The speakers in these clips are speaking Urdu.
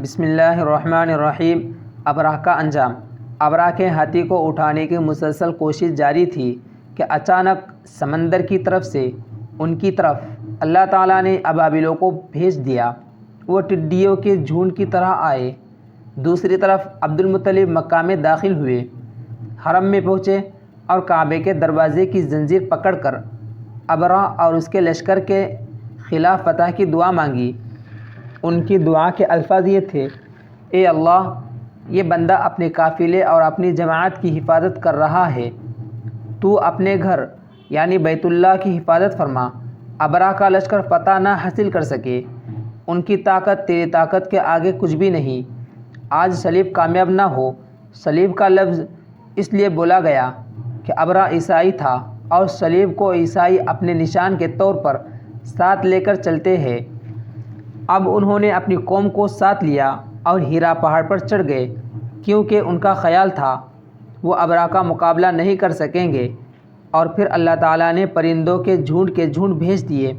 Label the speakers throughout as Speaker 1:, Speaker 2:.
Speaker 1: بسم اللہ الرحمن الرحیم۔ ابرہ کا انجام۔ ابرہ کے ہاتھی کو اٹھانے کی مسلسل کوشش جاری تھی کہ اچانک سمندر کی طرف سے ان کی طرف اللہ تعالیٰ نے ابابیلوں کو بھیج دیا۔ وہ ٹڈیوں کے جھنڈ کی طرح آئے۔ دوسری طرف عبد المطلب مکہ میں داخل ہوئے، حرم میں پہنچے اور کعبے کے دروازے کی زنجیر پکڑ کر ابرہ اور اس کے لشکر کے خلاف فتح کی دعا مانگی۔ ان کی دعا کے الفاظ یہ تھے: اے اللہ، یہ بندہ اپنے قافلے اور اپنی جماعت کی حفاظت کر رہا ہے، تو اپنے گھر یعنی بیت اللہ کی حفاظت فرما۔ ابرہ کا لشکر فتح نہ حاصل کر سکے، ان کی طاقت تیری طاقت کے آگے کچھ بھی نہیں۔ آج صلیب کامیاب نہ ہو۔ صلیب کا لفظ اس لیے بولا گیا کہ ابرہ عیسائی تھا اور صلیب کو عیسائی اپنے نشان کے طور پر ساتھ لے کر چلتے ہیں۔ اب انہوں نے اپنی قوم کو ساتھ لیا اور ہیرا پہاڑ پر چڑھ گئے، کیونکہ ان کا خیال تھا وہ ابرہ کا مقابلہ نہیں کر سکیں گے۔ اور پھر اللہ تعالیٰ نے پرندوں کے جھنڈ بھیج دیے۔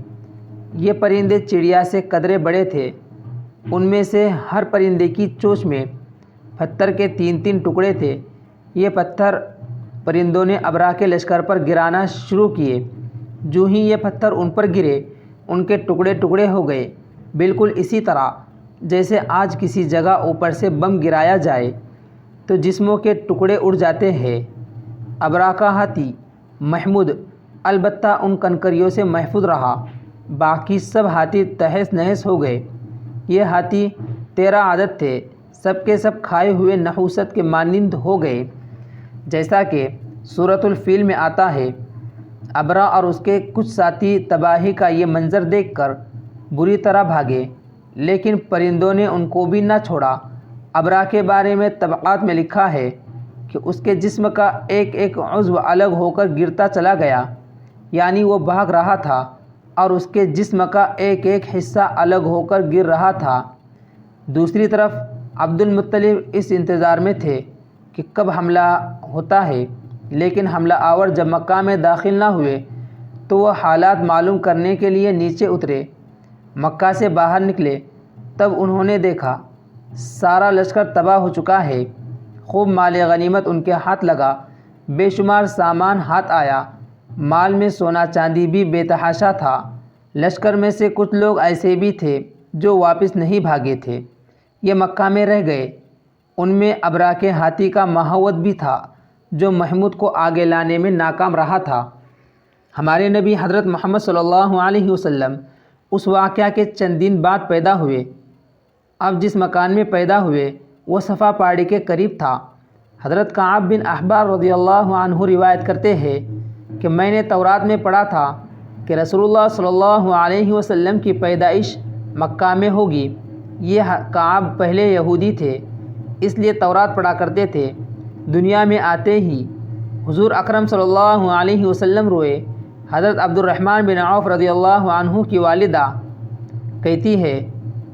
Speaker 1: یہ پرندے چڑیا سے قدرے بڑے تھے۔ ان میں سے ہر پرندے کی چونچ میں پتھر کے 3 ٹکڑے تھے۔ یہ پتھر پرندوں نے ابرہ کے لشکر پر گرانا شروع کیے۔ جو ہی یہ پتھر ان پر گرے، ان کے ٹکڑے ٹکڑے ہو گئے، بالکل اسی طرح جیسے آج کسی جگہ اوپر سے بم گرایا جائے تو جسموں کے ٹکڑے اڑ جاتے ہیں۔ ابرہ کا ہاتھی محمود البتہ ان کنکریوں سے محفوظ رہا، باقی سب ہاتھی تہس نہس ہو گئے۔ یہ ہاتھی 13 عدد تھے، سب کے سب کھائے ہوئے نحوست کے مانند ہو گئے، جیسا کہ سورۃ الفیل میں آتا ہے۔ ابرہ اور اس کے کچھ ساتھی تباہی کا یہ منظر دیکھ کر بری طرح بھاگے، لیکن پرندوں نے ان کو بھی نہ چھوڑا۔ ابرہ کے بارے میں طبقات میں لکھا ہے کہ اس کے جسم کا ایک ایک عضو الگ ہو کر گرتا چلا گیا، یعنی وہ بھاگ رہا تھا اور اس کے جسم کا ایک ایک حصہ الگ ہو کر گر رہا تھا۔ دوسری طرف عبد المطلب اس انتظار میں تھے کہ کب حملہ ہوتا ہے، لیکن حملہ آور جب مکہ میں داخل نہ ہوئے تو وہ حالات معلوم کرنے کے لیے نیچے اترے۔ مکہ سے باہر نکلے تب انہوں نے دیکھا سارا لشکر تباہ ہو چکا ہے۔ خوب مال غنیمت ان کے ہاتھ لگا، بے شمار سامان ہاتھ آیا، مال میں سونا چاندی بھی بے تحاشا تھا۔ لشکر میں سے کچھ لوگ ایسے بھی تھے جو واپس نہیں بھاگے تھے، یہ مکہ میں رہ گئے۔ ان میں ابرہ کے ہاتھی کا مہوت بھی تھا، جو محمود کو آگے لانے میں ناکام رہا تھا۔ ہمارے نبی حضرت محمد صلی اللہ علیہ وسلم اس واقعہ کے چند دن بعد پیدا ہوئے۔ اب جس مکان میں پیدا ہوئے وہ صفا پہاڑی کے قریب تھا۔ حضرت کعب بن احبار رضی اللہ عنہ روایت کرتے ہیں کہ میں نے تورات میں پڑھا تھا کہ رسول اللہ صلی اللہ علیہ وسلم کی پیدائش مکہ میں ہوگی۔ یہ کعب پہلے یہودی تھے، اس لیے تورات پڑھا کرتے تھے۔ دنیا میں آتے ہی حضور اکرم صلی اللہ علیہ وسلم روئے۔ حضرت عبد الرحمن بن عوف رضی اللہ عنہ کی والدہ کہتی ہے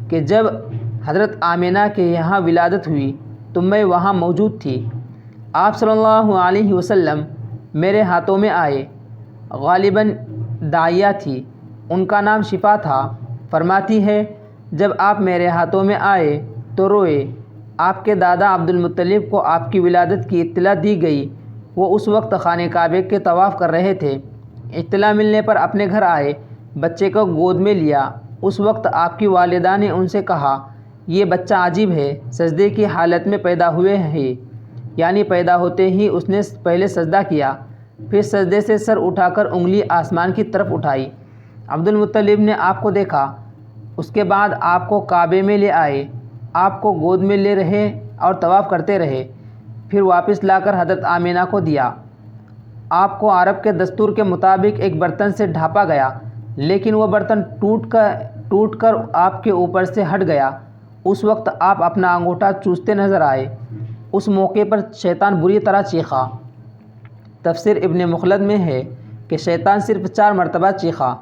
Speaker 1: کہ جب حضرت آمنہ کے یہاں ولادت ہوئی تو میں وہاں موجود تھی۔ آپ صلی اللہ علیہ وسلم میرے ہاتھوں میں آئے، غالباً داعیہ تھی، ان کا نام شفا تھا۔ فرماتی ہے جب آپ میرے ہاتھوں میں آئے تو روئے۔ آپ کے دادا عبد المطلب کو آپ کی ولادت کی اطلاع دی گئی، وہ اس وقت خانہ کعبہ کے طواف کر رہے تھے۔ اطلاع ملنے پر اپنے گھر آئے، بچے کو گود میں لیا۔ اس وقت آپ کی والدہ نے ان سے کہا، یہ بچہ عجیب ہے، سجدے کی حالت میں پیدا ہوئے ہے، یعنی پیدا ہوتے ہی اس نے پہلے سجدہ کیا، پھر سجدے سے سر اٹھا کر انگلی آسمان کی طرف اٹھائی۔ عبد المطلب نے آپ کو دیکھا، اس کے بعد آپ کو کعبے میں لے آئے، آپ کو گود میں لے رہے اور طواف کرتے رہے، پھر واپس لا کر حضرت آمنہ کو دیا۔ آپ کو عرب کے دستور کے مطابق ایک برتن سے ڈھانپا گیا، لیکن وہ برتن ٹوٹ کر آپ کے اوپر سے ہٹ گیا۔ اس وقت آپ اپنا انگوٹھا چوستے نظر آئے۔ اس موقع پر شیطان بری طرح چیخا۔ تفسیر ابن مخلد میں ہے کہ شیطان صرف 4 مرتبہ چیخا۔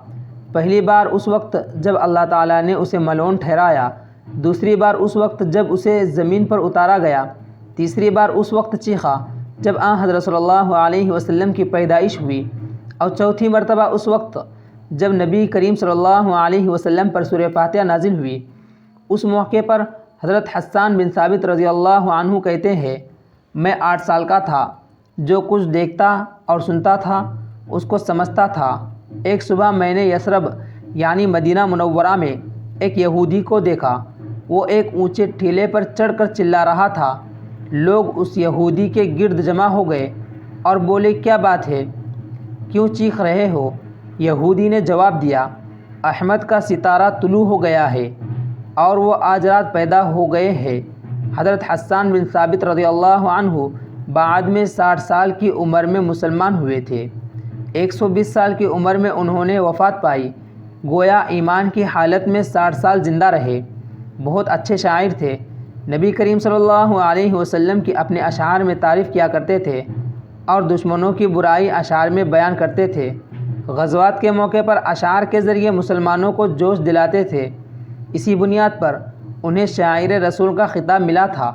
Speaker 1: پہلی بار اس وقت جب اللہ تعالیٰ نے اسے ملعون ٹھہرایا، دوسری بار اس وقت جب اسے زمین پر اتارا گیا، تیسری بار اس وقت چیخا جب حضرت صلی اللہ علیہ وسلم کی پیدائش ہوئی، اور چوتھی مرتبہ اس وقت جب نبی کریم صلی اللہ علیہ وسلم پر سورہ فاتحہ نازل ہوئی۔ اس موقع پر حضرت حسان بن ثابت رضی اللہ عنہ کہتے ہیں میں 8 سال کا تھا، جو کچھ دیکھتا اور سنتا تھا اس کو سمجھتا تھا۔ ایک صبح میں نے یثرب یعنی مدینہ منورہ میں ایک یہودی کو دیکھا، وہ ایک اونچے ٹھیلے پر چڑھ کر چلا رہا تھا۔ لوگ اس یہودی کے گرد جمع ہو گئے اور بولے کیا بات ہے، کیوں چیخ رہے ہو؟ یہودی نے جواب دیا احمد کا ستارہ طلوع ہو گیا ہے اور وہ آج رات پیدا ہو گئے ہیں۔ حضرت حسان بن ثابت رضی اللہ عنہ بعد میں 60 سال کی عمر میں مسلمان ہوئے تھے۔ 120 سال کی عمر میں انہوں نے وفات پائی، گویا ایمان کی حالت میں 60 سال زندہ رہے۔ بہت اچھے شاعر تھے، نبی کریم صلی اللہ علیہ وسلم کی اپنے اشعار میں تعریف کیا کرتے تھے اور دشمنوں کی برائی اشعار میں بیان کرتے تھے۔ غزوات کے موقع پر اشعار کے ذریعے مسلمانوں کو جوش دلاتے تھے۔ اسی بنیاد پر انہیں شاعر رسول کا خطاب ملا تھا۔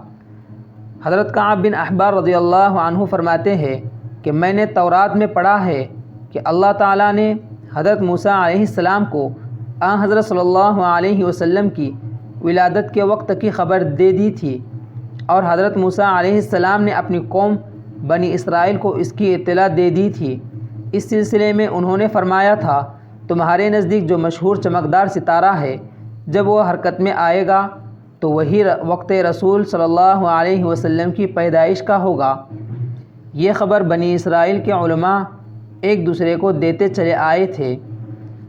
Speaker 1: حضرت کعب بن احبار رضی اللہ عنہ فرماتے ہیں کہ میں نے تورات میں پڑھا ہے کہ اللہ تعالیٰ نے حضرت موسیٰ علیہ السلام کو حضرت صلی اللہ علیہ وسلم کی ولادت کے وقت کی خبر دے دی تھی، اور حضرت موسیٰ علیہ السلام نے اپنی قوم بنی اسرائیل کو اس کی اطلاع دے دی تھی۔ اس سلسلے میں انہوں نے فرمایا تھا تمہارے نزدیک جو مشہور چمکدار ستارہ ہے، جب وہ حرکت میں آئے گا تو وہی وقت رسول صلی اللہ علیہ وسلم کی پیدائش کا ہوگا۔ یہ خبر بنی اسرائیل کے علماء ایک دوسرے کو دیتے چلے آئے تھے،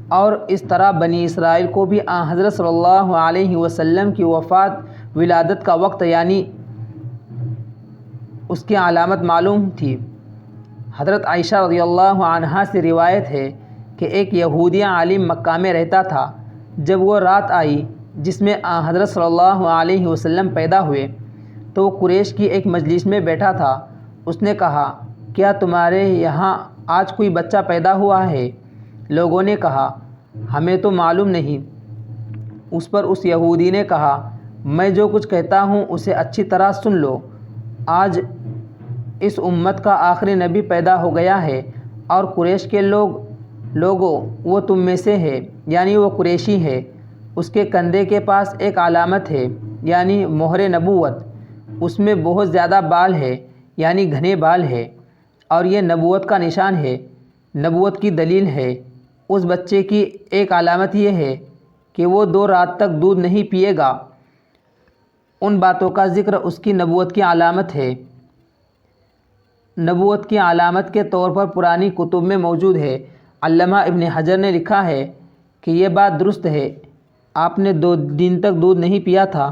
Speaker 1: اور اس طرح بنی اسرائیل کو بھی حضرت صلی اللہ علیہ وسلم کی وفات ولادت کا وقت یعنی اس کی علامت معلوم تھی۔ حضرت عائشہ رضی اللہ عنہا سے روایت ہے کہ ایک یہودی عالم مکہ میں رہتا تھا۔ جب وہ رات آئی جس میں حضرت صلی اللہ علیہ وسلم پیدا ہوئے تو وہ قریش کی ایک مجلس میں بیٹھا تھا۔ اس نے کہا کیا تمہارے یہاں آج کوئی بچہ پیدا ہوا ہے؟ لوگوں نے کہا ہمیں تو معلوم نہیں۔ اس پر اس یہودی نے کہا میں جو کچھ کہتا ہوں اسے اچھی طرح سن لو۔ آج اس امت کا آخری نبی پیدا ہو گیا ہے، اور قریش کے لوگوں وہ تم میں سے ہے، یعنی وہ قریشی ہے۔ اس کے کندھے کے پاس ایک علامت ہے، یعنی مہر نبوت۔ اس میں بہت زیادہ بال ہے، یعنی گھنے بال ہے، اور یہ نبوت کا نشان ہے، نبوت کی دلیل ہے۔ اس بچے کی ایک علامت یہ ہے کہ وہ 2 رات تک دودھ نہیں پیے گا۔ ان باتوں کا ذکر اس کی نبوت کی علامت ہے۔ نبوت کی علامت کے طور پر پرانی کتب میں موجود ہے۔ علامہ ابن حجر نے لکھا ہے کہ یہ بات درست ہے، آپ نے 2 دن تک دودھ نہیں پیا تھا۔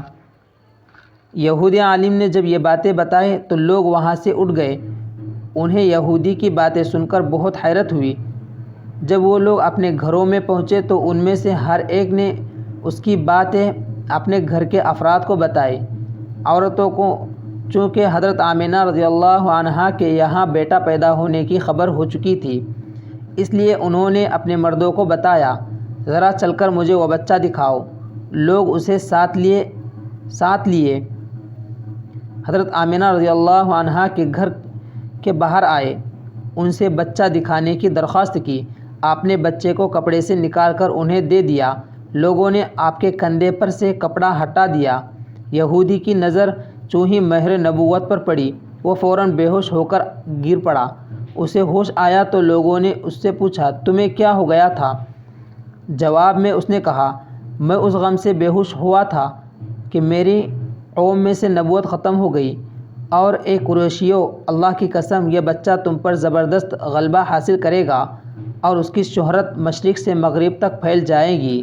Speaker 1: یہودی عالم نے جب یہ باتیں بتائیں تو لوگ وہاں سے اٹھ گئے۔ انہیں یہودی کی باتیں سن کر بہت حیرت ہوئی۔ جب وہ لوگ اپنے گھروں میں پہنچے تو ان میں سے ہر ایک نے اس کی باتیں اپنے گھر کے افراد کو بتائی۔ عورتوں کو چونکہ حضرت آمنہ رضی اللہ عنہا کے یہاں بیٹا پیدا ہونے کی خبر ہو چکی تھی، اس لیے انہوں نے اپنے مردوں کو بتایا ذرا چل کر مجھے وہ بچہ دکھاؤ۔ لوگ اسے ساتھ لیے حضرت آمنہ رضی اللہ عنہا کے گھر کے باہر آئے، ان سے بچہ دکھانے کی درخواست کی۔ آپ نے بچے کو کپڑے سے نکال کر انہیں دے دیا۔ لوگوں نے آپ کے کندھے پر سے کپڑا ہٹا دیا۔ یہودی کی نظر چوں ہی مہر نبوت پر پڑی، وہ فوراً بے ہوش ہو کر گر پڑا۔ اسے ہوش آیا تو لوگوں نے اس سے پوچھا تمہیں کیا ہو گیا تھا؟ جواب میں اس نے کہا میں اس غم سے بے ہوش ہوا تھا کہ میری قوم میں سے نبوت ختم ہو گئی، اور اے قریشیو اللہ کی قسم یہ بچہ تم پر زبردست غلبہ حاصل کرے گا اور اس کی شہرت مشرق سے مغرب تک پھیل جائے گی۔